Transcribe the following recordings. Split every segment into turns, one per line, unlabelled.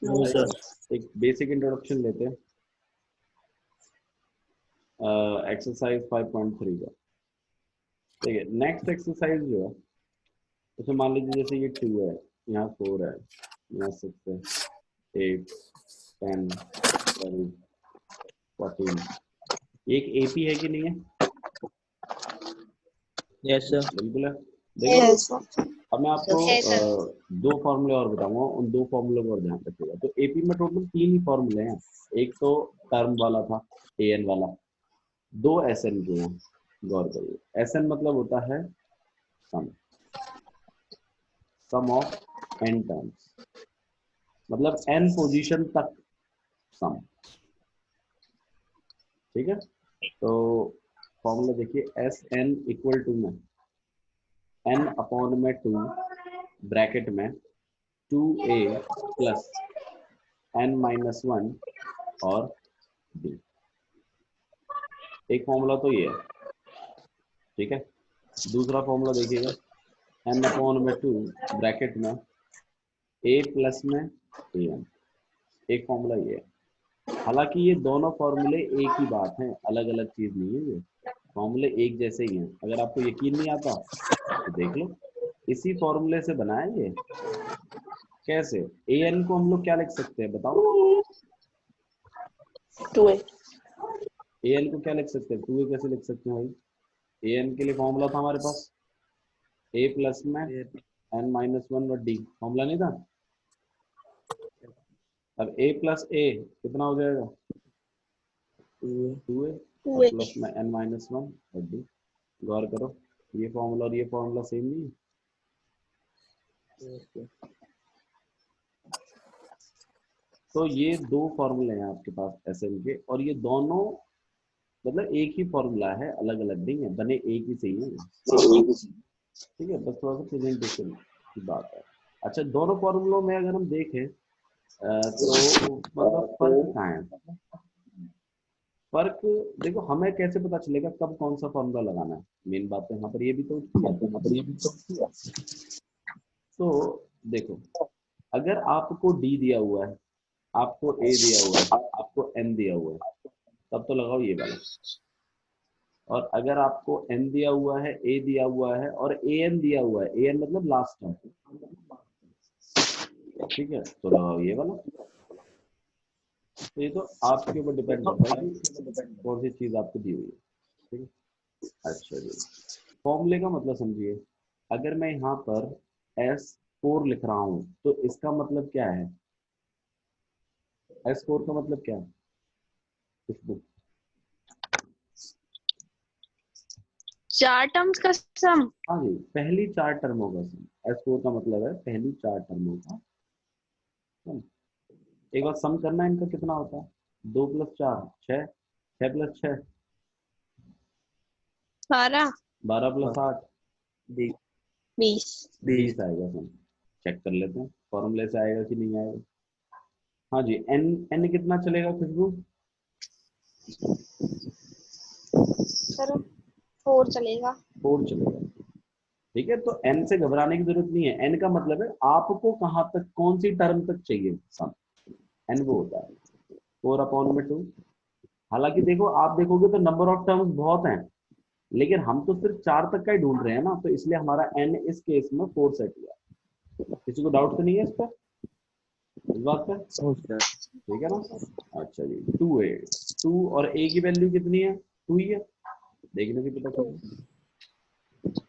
No sir.
एक basic introduction लेते हैं एक्सरसाइज 5.3 का। ठीक है, नेक्स्ट एक्सरसाइज जो है उसमें मान लीजिए जैसे ये 2 है, यहाँ 4 है, यहाँ 6 है, 8, 10, 12, 14। एक एपी है कि नहीं है?
Yes sir.
बिल्कुल है। देखो अब मैं आपको दो फॉर्मूले और बताऊंगा, उन दो फॉर्मूले पर ध्यान रखिएगा। तो एपी में टोटल 3 ही फॉर्मूले हैं। एक तो टर्म वाला था एन वाला, 2 एसएन के हैं। गौर करिए, एसएन मतलब होता है सम ऑफ एन टर्म्स, मतलब एन पोजीशन तक सम। ठीक है, तो फॉर्मूला देखिए, एस एन इक्वल टू में एन अपॉन में 2 ब्रैकेट में 2a प्लस n माइनस 1 और b। एक फॉर्मूला तो ये है। ठीक है, दूसरा फॉर्मूला देखिएगा, n अपॉन में 2 ब्रैकेट में a प्लस में an। एक फॉर्मूला ये है। हालांकि ये दोनों फॉर्मूले एक ही बात है, अलग अलग चीज नहीं है। ये फॉर्मूले एक जैसे ही हैं। अगर आपको यकीन नहीं आता तो देख लो, इसी फॉर्मूले से बनाया ये। कैसे? an को हम लोग क्या लिख सकते हैं बताओ?
2a।
an को क्या लिख सकते हैं? 2a कैसे लिख सकते हैं भाई? an के लिए फॉर्मूला था हमारे पास a प्लस में n माइनस 1 और d। फॉर्मूला नहीं था? अब a प्लस a कितना हो जाएगा? 2a प्लस में n माइनस 1 और d। गौर करो, ये फॉर्मूला और ये फॉर्मूला सेम नहीं है। तो ये दो फॉर्मूले हैं आपके पास एसएन के, और ये दोनों मतलब एक ही फॉर्मूला है, अलग अलग नहीं है, बने एक ही से ही है। ठीक है, बस थोड़ा सा प्रेजेंटेशन की बात है। अच्छा, दोनों फॉर्मूलों में अगर हम देखें तो मतलब फर्क कहाँ है? फर्क देखो, हमें कैसे पता चलेगा कब कौन सा फॉर्मूला लगाना है? मेन बात है यहाँ पर ये भी तो उठती है। तो देखो, अगर आपको डी दिया हुआ है, आपको ए दिया हुआ है, आपको एन दिया हुआ है, तब तो लगाओ ये वाला। और अगर आपको एन दिया हुआ है, ए दिया हुआ है और ए एन दिया हुआ है, ए एन मतलब लास्ट टर्म, ठीक है, तो लगाओ ये वाला। तो ये तो आपके ऊपर डिपेंड करता है कि कौन सी चीज आपको दी हुई है। ठीक है, अच्छा जी, फॉर्मूले का मतलब समझिए। अगर मैं यहाँ पर S4 लिख रहा हूँ तो इसका मतलब क्या है? S4 का मतलब क्या है? खुशबू,
4 टर्म्स का सम।
हाँ जी, पहली 4 टर्मों का सम। S4 का मतलब है पहली 4 टर्मों का सम। एक बार सम करना है, इनका कितना होता है? 2 प्लस 4 6, 6 प्लस 6
12
12 प्लस 8 20 आएगा सम। चेक कर लेते हैं फॉर्मूले से आएगा कि नहीं आएगा। हाँ जी, एन एन कितना चलेगा खुशबू?
सर 4 चलेगा।
4 चलेगा। ठीक है, तो n से घबराने की जरूरत नहीं है। n का मतलब है आपको कहां तक, कौन सी टर्म तक चाहिए सम। n वो होता है 4 अपॉन में 2। हालांकि देखो, आप देखोगे तो नंबर ऑफ टर्म्स बहुत हैं, लेकिन हम तो सिर्फ 4 तक का ही ढूंढ रहे हैं ना, तो इसलिए हमारा n इस केस में 4 सेट हुआ। किसी को डाउट तो नहीं है इस पर, इस बात पे? ठीक है ना? अच्छा जी, 2a, 2 और a की वैल्यू कितनी है? 2 ही है, देखने से पता चल।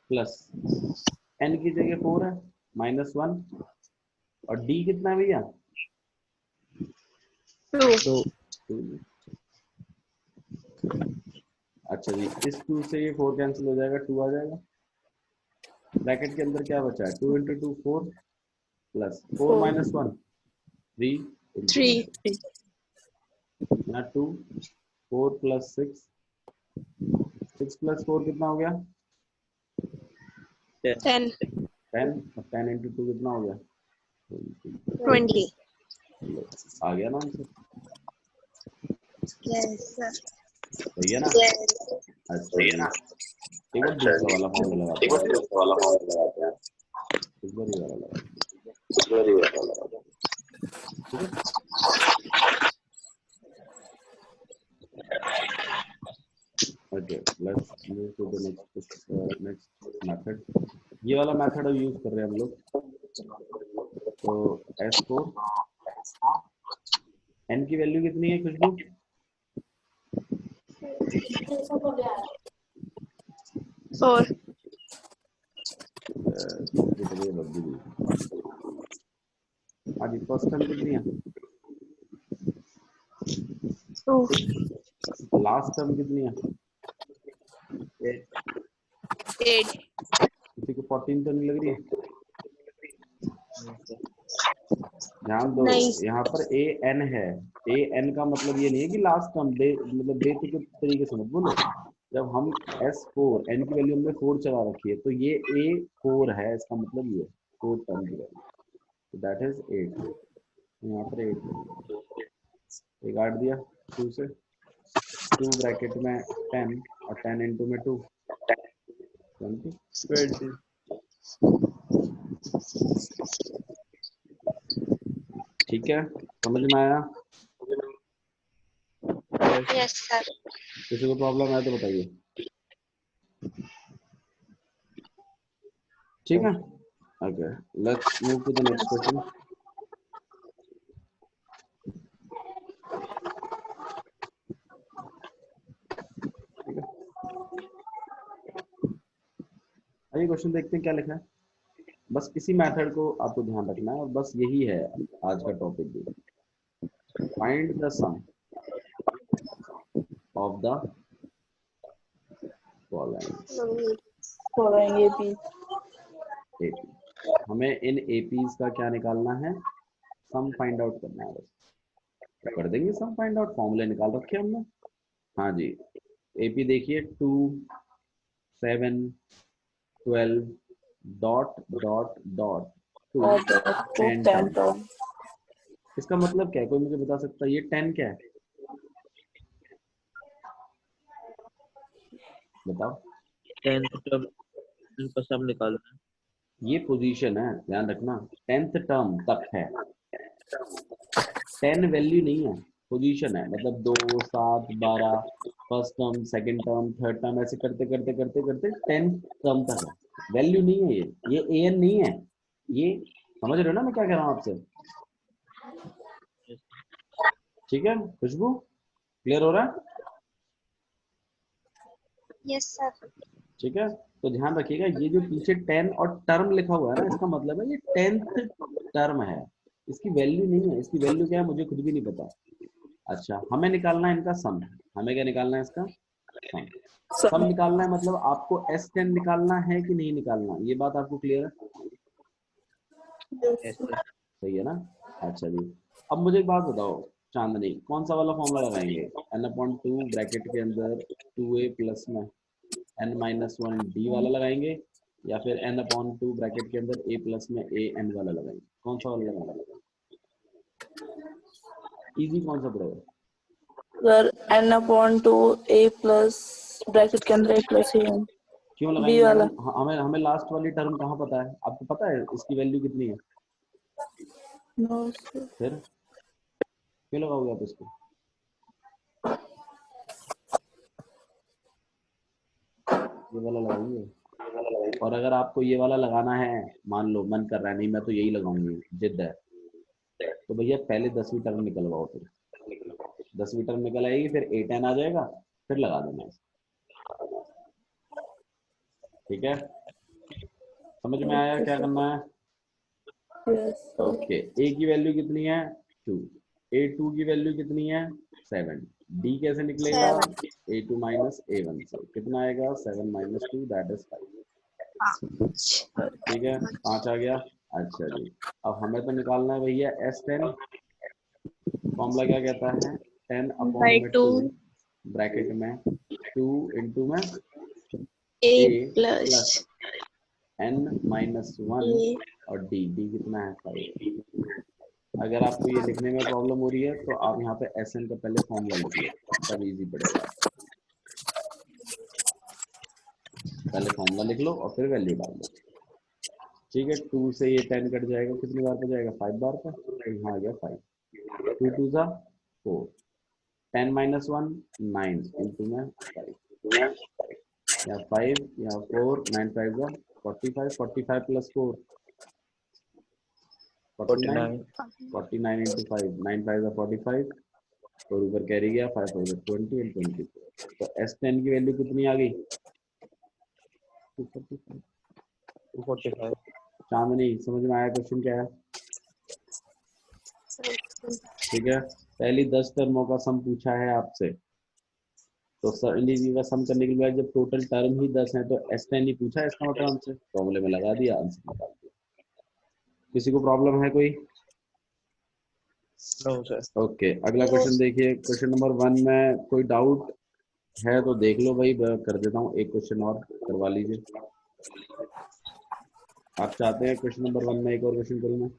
प्लस n की जगह 4 है, माइनस 1 और d कितना है भैया?
2।
अच्छा जी, इस 2 से ये 4 कैंसिल हो जाएगा, 2 आ जाएगा। ब्रैकेट के अंदर क्या बचा है? 2 इंटू 2 4 प्लस 4 माइनस 1 3 यहाँ 2, 4 प्लस 6, 6 प्लस 4 कितना हो गया?
10
10 और 10 इंटू 2 कितना हो गया?
20।
आ गया ना आंसर?
Yes sir.
सही है ना? अच्छा जी, एक बार दूसरा वाला फॉर्मूला लगाते हैं। इस बार ये वाला लगाते हैं। ठीक है। Okay, let's move to the next method. ये वाला मेथड यूज कर रहे हैं हम लोग। तो S4 n की वैल्यू कितनी है खुशबू?
4
हाँ जी, फर्स्ट टर्म कितनी है?
2
लास्ट टर्म कितनी है?
8
किसी को 14 तो नहीं लग रही है? ध्यान दो,
नहीं
यहाँ पर ए एन है। ए एन का मतलब ये नहीं है कि लास्ट टर्म दे, मतलब दे के तरीके से मत बोलो। जब हम S4 n की वैल्यू हमने 4 चला रखी है तो ये A4 है, इसका मतलब ये 4 टर्म की वैल्यू, तो दैट इज 8। यहाँ पर 8 एक काट दिया 2 से, 2 ब्रैकेट में 10 और 10 इंटू में 2 20।
20।
ठीक है, समझ में आया?
Yes sir.
किसी को प्रॉब्लम है तो बताइए। ठीक है, okay, let's move to the next question. ठीक है, आइए क्वेश्चन देखते हैं क्या लिखा है। बस इसी मेथड को आपको ध्यान रखना है और बस यही है आज का टॉपिक भी। Find the sum of the following AP. हमें इन एपीज का क्या निकालना है? सम फाइंड आउट करना है। बस कर देंगे सम फाइंड आउट, फॉर्मूले निकाल रखे हमने। हाँ जी, एपी देखिए 2 7 12 डॉट डॉट डॉट 2 10 टर्म। इसका मतलब क्या है, कोई मुझे बता सकता है? ये 10 क्या है, बताओ?
10th टर्म का सम निकालना है।
ये पोजीशन है, ध्यान रखना, 10th टर्म तक है। 10 वैल्यू नहीं है, पोजीशन है, मतलब 2 7 12 first term, second term, third term, ऐसे करते करते करते करते 10th टर्म तक है। वैल्यू नहीं है ये एन नहीं है। ये समझ रहे हो ना मैं क्या कह रहा हूँ आपसे? ठीक है खुशबू, क्लियर हो रहा है?
Yes sir.
ठीक है, तो ध्यान रखिएगा, ये जो पीछे 10 और टर्म लिखा हुआ है ना, इसका मतलब है ये 10th टर्म है। इसकी वैल्यू नहीं है, इसकी वैल्यू क्या है मुझे खुद भी नहीं पता। अच्छा, हमें निकालना है इनका सम। हमें क्या निकालना है? इसका सम। सम निकालना है, मतलब आपको S10 निकालना है कि नहीं निकालना, ये बात आपको क्लियर है? सही है ना? अच्छा जी, अब मुझे एक बात बताओ चांदनी, कौन सा वाला फॉर्मूला लगाएंगे? n/2 ब्रैकेट के अंदर 2a प्लस में n-1 d वाला लगाएंगे, या फिर n/2 ब्रैकेट के अंदर a प्लस में an वाला लगाएंगे? कौन सा वाला लगाएंगे? इजी कौन सा पड़ेगा?
Sir n/2 a plus bracket के अंदर a प्लस a n।
क्यों
b
लगाएंगे
वाला।
मैडम? हमें हमें लास्ट वाली टर्म कहाँ पता है? आपको पता है इसकी वैल्यू कितनी है?
No sir.
फिर क्यों लगाओगे आप इसको? ये वाला लगाइए। और अगर आपको ये वाला लगाना है, मान लो मन कर रहा है नहीं मैं तो यही लगाऊंगी, जिद है, तो भैया पहले 10वीं टर्म निकलवाओ। फिर 10वीं टर्म निकल आएगी, फिर A10 आ जाएगा, फिर लगा देना इसको। ठीक है, समझ में आया क्या करना है?
यस।
ओके, A की वैल्यू कितनी है? 2। A2 की वैल्यू कितनी है? 7। D कैसे निकलेगा?
7
A2 माइनस A1 से कितना आएगा? 7 माइनस 2 दैट इज 5। ठीक है, 5 आ गया। अच्छा जी, अब हमें तो निकालना है भैया S10। फॉर्मूला क्या कहता है? 10 अपॉन
बाय
में
2
2 ब्रैकेट में 2 इंटू में
a
A
plus
plus n-1
a
और D कितना है? 5। अगर आपको ये लिखने में प्रॉब्लम हो रही है तो आप यहाँ पे SN का पहले फॉर्मूला लिख लो, तब इजी पड़ेगा। पहले फॉर्मूला लिख लो और फिर वैल्यू डाल दो। ठीक है, 2 से ये 10 कट जाएगा, कितनी बार पे जाएगा? 5 बार पे, तो यहाँ आ गया 5। 2 2 जा 4, 10 minus 1 9 into में 5, या 5 या 4, 9 5 जा 45, 45 plus 4 49,
49
49 into 5, 9 5 जा 45 और ऊपर कैरी गया 5 5 20 and 24। तो S10 की वैल्यू कितनी आ गई? 245।
245
चांदनी समझ में आया क्वेश्चन क्या है? ठीक है, पहली 10 टर्मों का सम पूछा है आपसे, तो सरलीजी का सम करने के बाद जब टोटल टर्म ही 10 है तो S10 ही पूछा है, इसका मतलब हमसे फॉर्मूले में लगा दिया, आंसर निकाल दिया। किसी को प्रॉब्लम है कोई?
No sir.
ओके, अगला क्वेश्चन देखिए, क्वेश्चन नंबर 1 में कोई डाउट है तो देख लो भाई, कर देता हूँ एक क्वेश्चन और करवा लीजिए। आप चाहते हैं क्वेश्चन नंबर 1 में एक और क्वेश्चन करूँ मैं?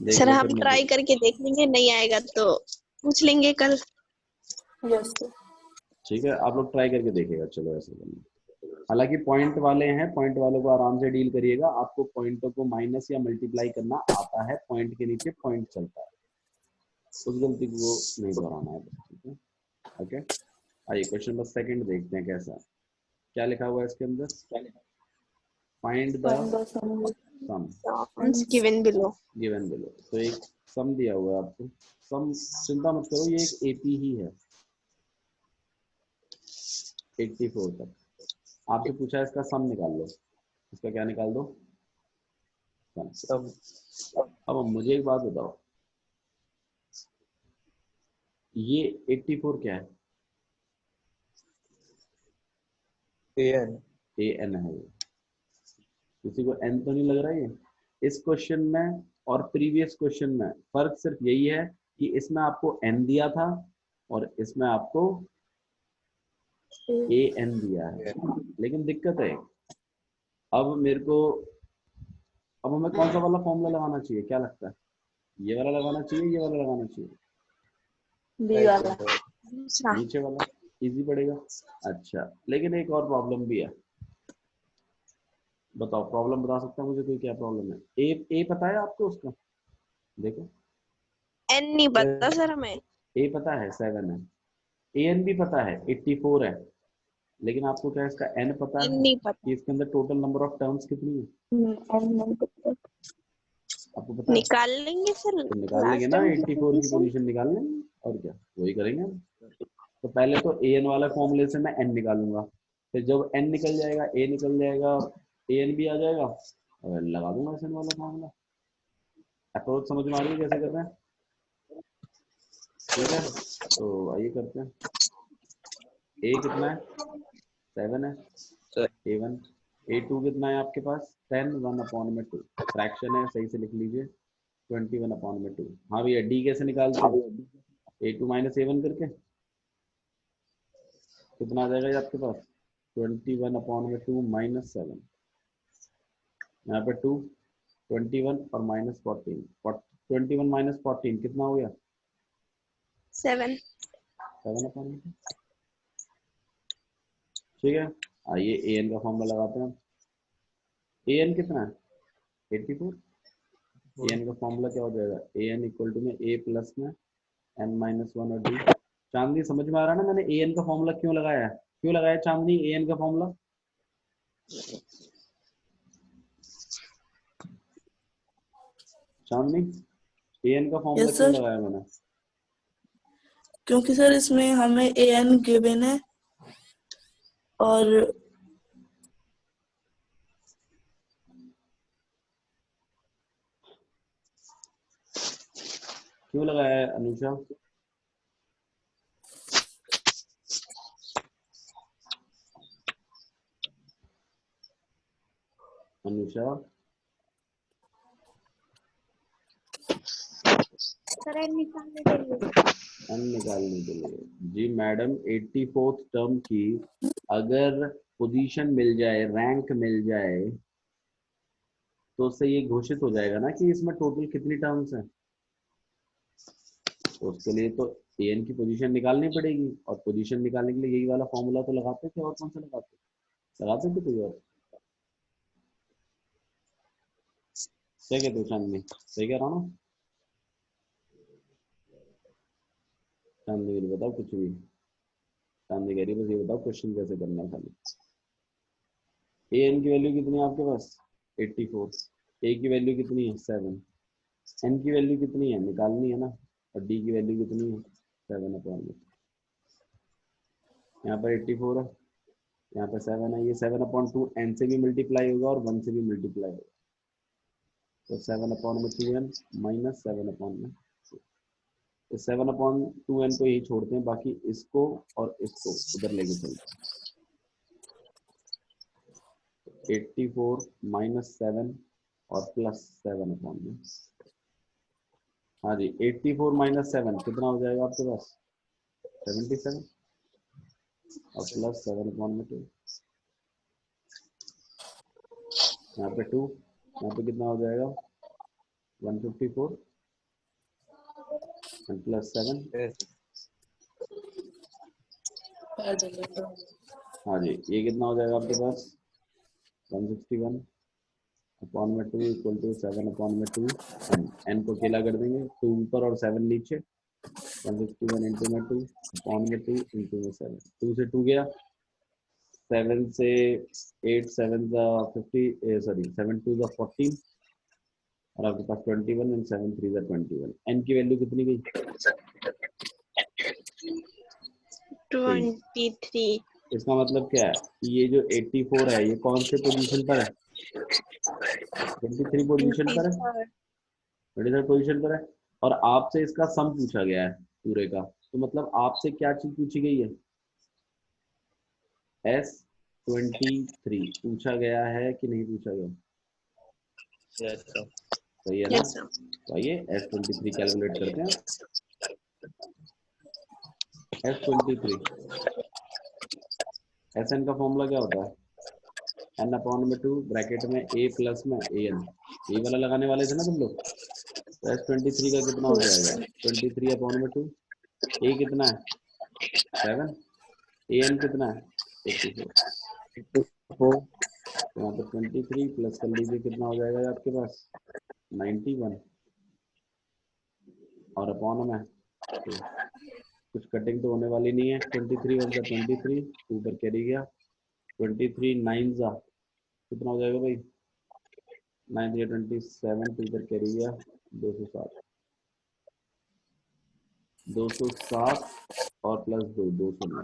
देख
सर
लो
हम
फिर मैं
ट्राई करके देख लेंगे, नहीं आएगा तो पूछ लेंगे कल।
Yes sir.
ठीक है, आप लोग ट्राई करके देखिएगा। चलो ऐसे करना, हालांकि पॉइंट वाले हैं, पॉइंट वालों को आराम से डील करिएगा, आपको पॉइंटों को माइनस या मल्टीप्लाई करना आता है, पॉइंट के नीचे पॉइंट चलता है, उस गलती को नहीं दोहराना है। ठीक है, ओके। आइए क्वेश्चन नंबर सेकंड देखते हैं कैसा है। क्या लिखा हुआ है इसके अंदर? Find the
Find the sum with
sum
Sums given below.
Given below. तो एक सम दिया हुआ है आपको, सम चिंता मत करो, ये एक एपी ही है 84 तक। आपसे पूछा है इसका सम निकाल लो, इसका क्या निकाल दो? सम।
सब
अब मुझे एक बात बताओ, ये 84 क्या है?
an
ए एन है ये। किसी को एन तो नहीं लग रहा है ये? इस क्वेश्चन में और प्रीवियस क्वेश्चन में फर्क सिर्फ यही है कि इसमें आपको एन दिया था और इसमें आपको ए एन दिया है। लेकिन दिक्कत है, अब मेरे को, अब हमें कौन सा वाला फॉर्मूला लगाना चाहिए, क्या लगता है? ये वाला लगाना चाहिए, ये वाला लगाना चाहिए?
B वाला।
दूसरा।
नीचे वाला इजी पड़ेगा। अच्छा, लेकिन एक और प्रॉब्लम भी है। बताओ, प्रॉब्लम बता सकता है मुझे कोई, क्या प्रॉब्लम है? ए पता है आपको उसका? देखो,
N नहीं पता सर हमें।
ए पता है 7 है, ए एन भी पता है 84 है, लेकिन आपको क्या इसका एन पता
N
है
नहीं पता।
कि इसके अंदर टोटल नंबर ऑफ टर्म्स कितनी है?
and नहीं पता।
आपको पता है?
निकाल लेंगे सर,
तो निकाल लेंगे
लास्ट
ना,
टाइम
84 की पोजीशन निकाल लेंगे, और क्या वही करेंगे हम। तो पहले तो ए एन वाला फॉर्मूले से मैं एन निकालूंगा, फिर जब एन निकल जाएगा, ए निकल जाएगा और ए एन भी आ जाएगा, और लगा दूंगा एस एन वाला फॉर्मूला। अप्रोच समझ में आ रही है कैसे कर रहे हैं? ठीक है, तो आइए करते हैं। ए कितना है? 7 है। A1, A2 कितना है आपके पास? 10, 1/2 फ्रैक्शन है, सही से लिख लीजिए, 21/2। हाँ भैया, डी कैसे निकालते हैं? A2 माइनस A1 करके कितना आ जाएगा ये आपके पास? 21/2 माइनस 7, यहाँ पे 2, 21 और माइनस 14, 21 माइनस 14 कितना हो गया?
7।
7/2। ठीक है, आइए ए एन का फॉर्मूला लगाते हैं। ए एन कितना है? 84। ए एन का फॉर्मूला क्या हो जाएगा? ए एन इक्वल टू में ए प्लस में n-1 और डी। चांदनी समझ में आ रहा है ना मैंने ए एन का फॉर्मूला क्यों लगाया है? क्यों लगाया चांदनी ए एन का फॉर्मूला? चांदनी, ए एन का फॉर्मूला
यस
क्यों
सर,
लगाया मैंने?
क्योंकि सर इसमें हमें an गिवन है और
क्यों लगाया है अनुषा? अनुषा,
सर N निकालने के लिए।
एन निकालने के लिए जी मैडम। 84th टर्म की अगर पोजीशन मिल जाए, रैंक मिल जाए, तो उससे ये घोषित हो जाएगा ना कि इसमें टोटल कितनी टर्म्स हैं। तो उसके लिए तो ए एन की पोजीशन निकालनी पड़ेगी, और पोजीशन निकालने के लिए यही वाला फॉर्मूला तो लगाते थे, और कौन सा लगाते थे कोई और? क्या कहते हो चांदनी, सही कह रहा हूँ ना? चांदनी को बताओ कुछ भी, चांदनी कह रही है बस ये बताओ क्वेश्चन कैसे करना है खाली। ए एन की वैल्यू कितनी है आपके पास 84, ए की वैल्यू कितनी है 7, एन की वैल्यू कितनी है निकालनी है ना, और डी की वैल्यू कितनी है 7/, यहाँ पर 84 है, यहाँ पर 7 है, ये 7/2 एन से भी मल्टीप्लाई होगा और 1 से भी मल्टीप्लाई होगा, तो 7/2n माइनस 7/2, तो 7/2n को यही छोड़ते हैं, बाकी इसको और इसको उधर लेके चलते हैं। 84 माइनस 7 और प्लस 7/2, हाँ जी 84 माइनस 7 कितना हो जाएगा आपके पास 77 और प्लस 7/2, यहाँ पे 2, यहाँ पे कितना हो जाएगा 154 and प्लस 7, हाँ जी ये कितना हो जाएगा आपके पास 161 अपॉन में 2 इक्वल टू 7/2 एन को अकेला कर देंगे, 2 ऊपर और 7 नीचे, 161 इंटू में 2 अपॉन में 2 इंटू में 7, 2 से 2 गया, 7 से 8 7 50 सॉरी 7 2 14 और आपके पास 21 एंड 7 3 21, एन की वैल्यू कितनी गई
23।
इसका मतलब क्या है कि ये जो 84 है ये कौन से पोजीशन पर है 23 पोजीशन पर है, 23 पोजीशन पर है, और आपसे इसका सम पूछा गया है पूरे का, तो मतलब आपसे क्या चीज पूछी गई है S23 पूछा गया है कि नहीं पूछा गया, सही है ना, तो आइए S23 कैलकुलेट करते हैं। S23 Sn का फॉर्मूला क्या होता है n/2 ब्रैकेट में a प्लस में an, ये वाला लगाने वाले थे ना तुम लोग, तो S23 का कितना हो जाएगा 23/2, a कितना है 7, an कितना है 84, तो यहाँ पर 23 प्लस कर लीजिए कितना हो जाएगा आपके पास 91 और अपॉन में तो कुछ कटिंग तो होने वाली नहीं है, 23 1 23 ऊपर कैरी गया, 23 9 जा कितना हो जाएगा भाई 9 27 ऊपर कैरी गया 207 और प्लस 2 209,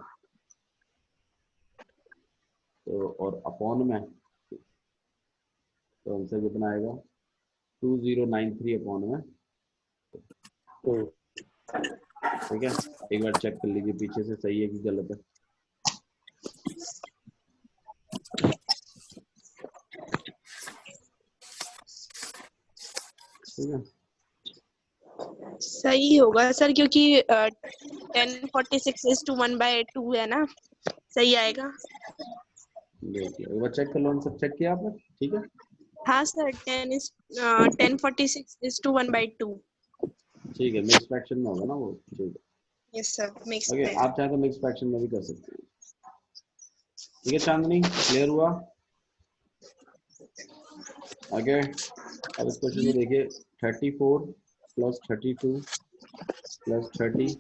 तो और अपॉन में तो आंसर कितना आएगा 2093 अपॉन में, ठीक है एक बार चेक कर लीजिए पीछे से सही है कि गलत है। ठीक है
सही होगा सर, क्योंकि 1046:1/2 है ना, सही आएगा।
देखिए एक बार चेक कर लो, सब चेक किया आपने, ठीक है
हाँ सर, 1046:1/2।
ठीक है, मिक्स फ्रैक्शन में होगा ना वो, ठीक है
यस सर, मिक्स
ओके,
में।
आप चाहे तो मिक्स फ्रैक्शन में भी कर सकते हैं। ठीक है चांदनी, क्लियर हुआ? आगे अब इस क्वेश्चन को देखिए, 34 प्लस 32 प्लस 30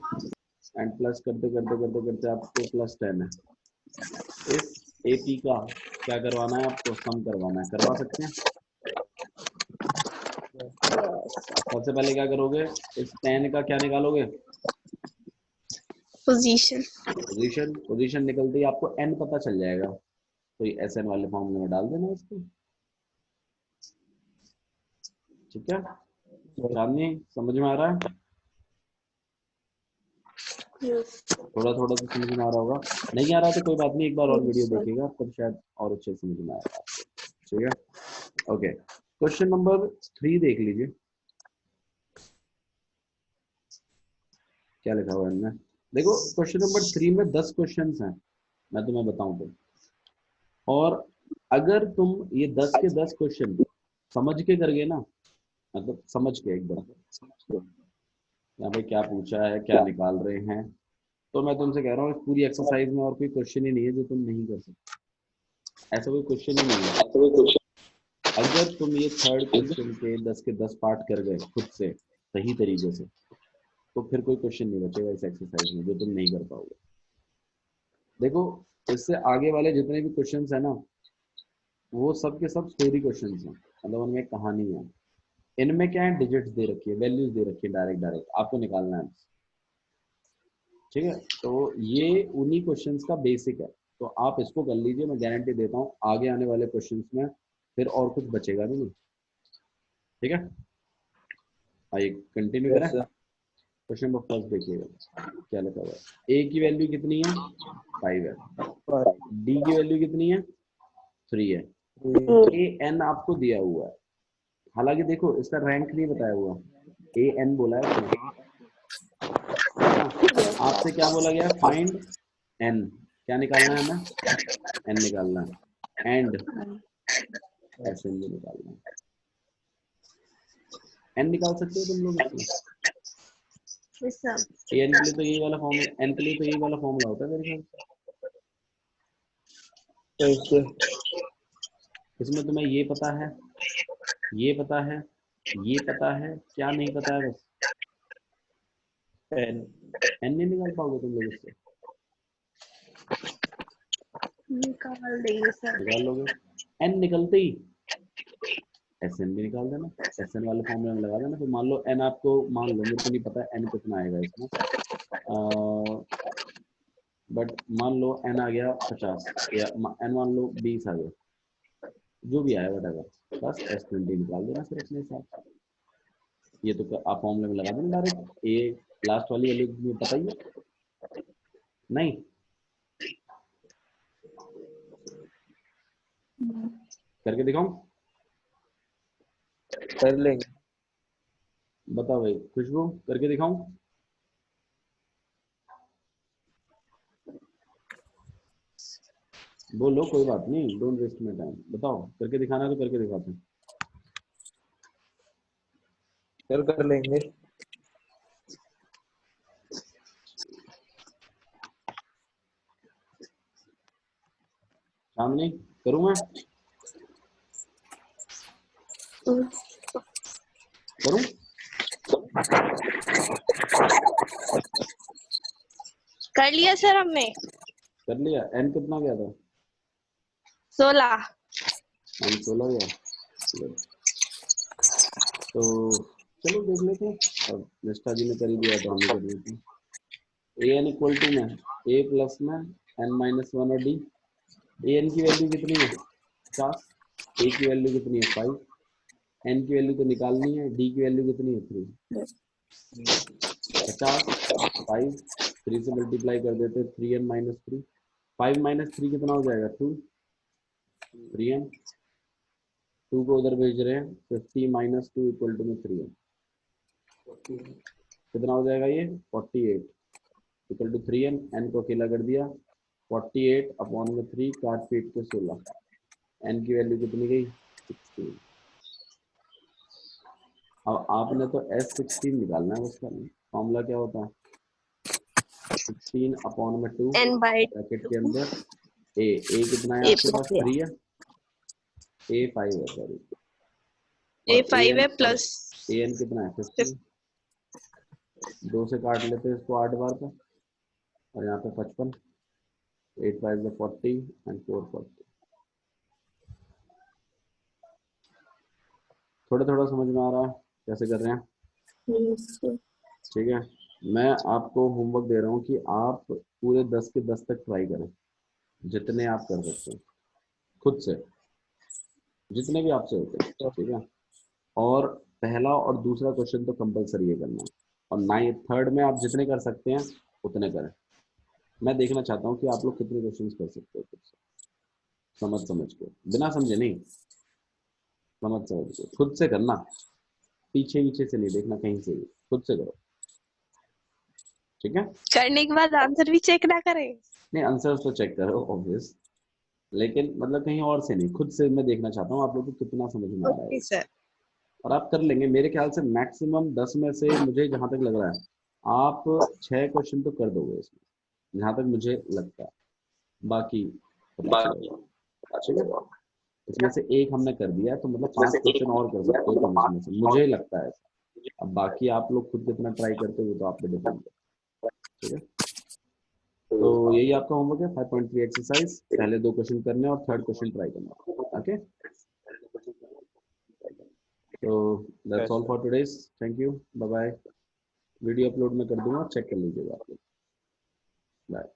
एंड प्लस करते करते करते करते आपको प्लस 10 है। इस AP का क्या करवाना है आपको, सम करवाना है, करवा सकते हैं। सबसे पहले क्या करोगे, इस 10 का क्या निकालोगे,
पोजीशन।
पोजीशन निकलते ही आपको n पता चल जाएगा, तो ये SN वाले फॉर्मूले में डाल देना इसको। ठीक है चांदनी, समझ में आ रहा है? थोड़ा थोड़ा तो समझ में आ रहा होगा, नहीं आ रहा तो कोई बात नहीं, एक बार और वीडियो देखिएगा तब शायद और अच्छे समझ में आएगा आपको। ठीक है ओके, क्वेश्चन नंबर 3 देख लीजिए क्या लिखा हुआ है इनमें। देखो क्वेश्चन नंबर 3 में 10 क्वेश्चंस हैं, मैं तुम्हें बताऊं तो, और अगर तुम ये 10 के 10 क्वेश्चन समझ के कर गए ना, मतलब समझ के एकदम यहाँ पे क्या पूछा है क्या निकाल रहे हैं, तो मैं तुमसे कह रहा हूँ इस पूरी एक्सरसाइज में और कोई क्वेश्चन ही नहीं है जो तुम नहीं कर सकते, ऐसा कोई क्वेश्चन ही नहीं है। अगर तुम ये थर्ड क्वेश्चन के 10 पार्ट कर गए खुद से सही तरीके से, तो फिर कोई क्वेश्चन नहीं बचेगा इस एक्सरसाइज में जो तुम नहीं कर पाओगे। देखो इससे आगे वाले जितने भी क्वेश्चंस है ना वो सब के सब स्टोरी क्वेश्चंस हैं, मतलब उनमें कहानी है। इनमें क्या है, डिजिट्स दे रखी है, वैल्यूज दे रखी है, डायरेक्ट आपको निकालना है, ठीक है। तो ये उन्हीं क्वेश्चंस का बेसिक है, तो आप इसको कर लीजिए, मैं गारंटी देता हूँ आगे आने वाले क्वेश्चंस में फिर और कुछ बचेगा भी नहीं, ठीक है। आइए कंटिन्यू करें। क्वेश्चन नंबर फर्स्ट देखिएगा क्या लिखा हुआ है। ए की वैल्यू कितनी है, 5 है। डी की वैल्यू कितनी है, 3 है। ए एन आपको दिया हुआ है, हालांकि देखो इसका रैंक नहीं बताया हुआ, ए एन बोला है उसने। आपसे क्या बोला गया, फाइंड एन, क्या निकालना है हमें, एन निकालना है, एंड एस एन भी निकालना है। एन निकाल सकते हो तुम लोग इसमें, एन के लिए तो यही वाला फॉर्मूला, एन के लिए तो यही वाला फॉर्मूला होता है मेरे ख्याल से। इसमें तुम्हें ये पता है, ये पता है, ये पता है, क्या नहीं पता है, बस एन नहीं निकाल पाओगे तुम लोग इससे,
निकाल देंगे सर।
निकाल लोगे। एन निकलते ही एस एन भी निकाल देना, एस एन वाले फॉर्मूला में लगा देना। तो मान लो एन आपको, मान लो मेरे को नहीं पता एन कितना आएगा इसमें, बट मान लो एन आ गया 50 या एन मान लो 20 आ गया, जो भी आया वट, बस S20 निकाल देना फिर अपने हिसाब से। ये तो आप फॉर्मूले में लगा देना डायरेक्ट, ए लास्ट वाली वैल्यू पता ही है नहीं, करके दिखाऊं,
कर लेंगे।
बताओ भाई खुशबू, करके दिखाऊं, बोलो कोई बात नहीं, डोंट वेस्ट माय टाइम, बताओ करके दिखाना है तो करके दिखाते हैं।
कर लेंगे।
सामने करूं मैं, करूं,
कर लिया सर हमने,
कर लिया। एन कितना गया था,
16।
एन 16 गया, तो चलो देख लेते हैं, अब निष्ठा जी ने कर ही दिया तो हम ही कर लेते हैं। ए एन इक्वल टू में ए प्लस में एन माइनस 1 और डी। ए एन की वैल्यू कितनी है 50, ए की वैल्यू कितनी है 5, एन की वैल्यू तो निकालनी है, डी की वैल्यू कितनी है 3। 50 5 3 से मल्टीप्लाई कर देते हैं, 3n माइनस 3, 5 माइनस 3 कितना हो जाएगा 2, 3n, 2 को उधर भेज रहे हैं, 50 माइनस 2 इक्वल टू में 3n, कितना हो जाएगा ये 48 इक्वल टू 3n, n को अकेला कर दिया, 48 अपॉन में 3 काट पीट के 16, n की वैल्यू कितनी गई 16। अब आपने तो S16 निकालना है उसका, फॉर्मूला क्या होता है 16 अपॉन में 2
n बाई
ब्रैकेट के अंदर ए कितना है आपके पास 3 है, ए 5 है सॉरी,
ए 5 है प्लस
ए एन कितना है 50, 2 से काट लेते हैं इसको 8 बार पर, और यहाँ पे 55, 8 5 40 एंड 4 40। थोड़ा थोड़ा समझ में आ रहा है कैसे कर रहे हैं, ठीक है। मैं आपको होमवर्क दे रहा हूँ कि आप पूरे 10 के 10 तक ट्राई करें, जितने आप कर सकते हैं खुद से, जितने भी आपसे होते हैं, ठीक है। और पहला और दूसरा क्वेश्चन तो कंपलसरी है करना, और 9th 3rd में आप जितने कर सकते हैं उतने करें। मैं देखना चाहता हूँ कि आप लोग कितने क्वेश्चन कर सकते हो खुद से, समझ के, बिना समझे नहीं, समझ के खुद से करना, पीछे से नहीं देखना कहीं से भी, खुद से करो, ठीक है।
करने के बाद आंसर भी चेक ना करें।
नहीं आंसर तो चेक करो ऑब्वियस, लेकिन मतलब कहीं और से नहीं, खुद से मैं देखना चाहता हूँ आप लोग को कितना समझ में आ रहा है,
सर
और आप कर लेंगे मेरे ख्याल से। मैक्सिमम 10 में से मुझे जहां तक लग रहा है आप 6 क्वेश्चन तो कर दोगे इसमें, जहां तक मुझे लगता है, बाकी ठीक है। इसमें से एक हमने कर दिया तो मतलब 5 क्वेश्चन और कर सकते हो तुम इसमें से, मुझे लगता है, अब बाकी आप लोग खुद कितना ट्राई करते हो वो तो आप पे डिपेंड है। ठीक है, तो यही आपका होमवर्क है 5.3 एक्सरसाइज। पहले 2 क्वेश्चन करने और थर्ड क्वेश्चन ट्राई करना। ओके, तो that's all for today's. Thank you, bye bye. Video upload में कर दूंगा, चेक कर लीजिएगा आप लोग। बाय।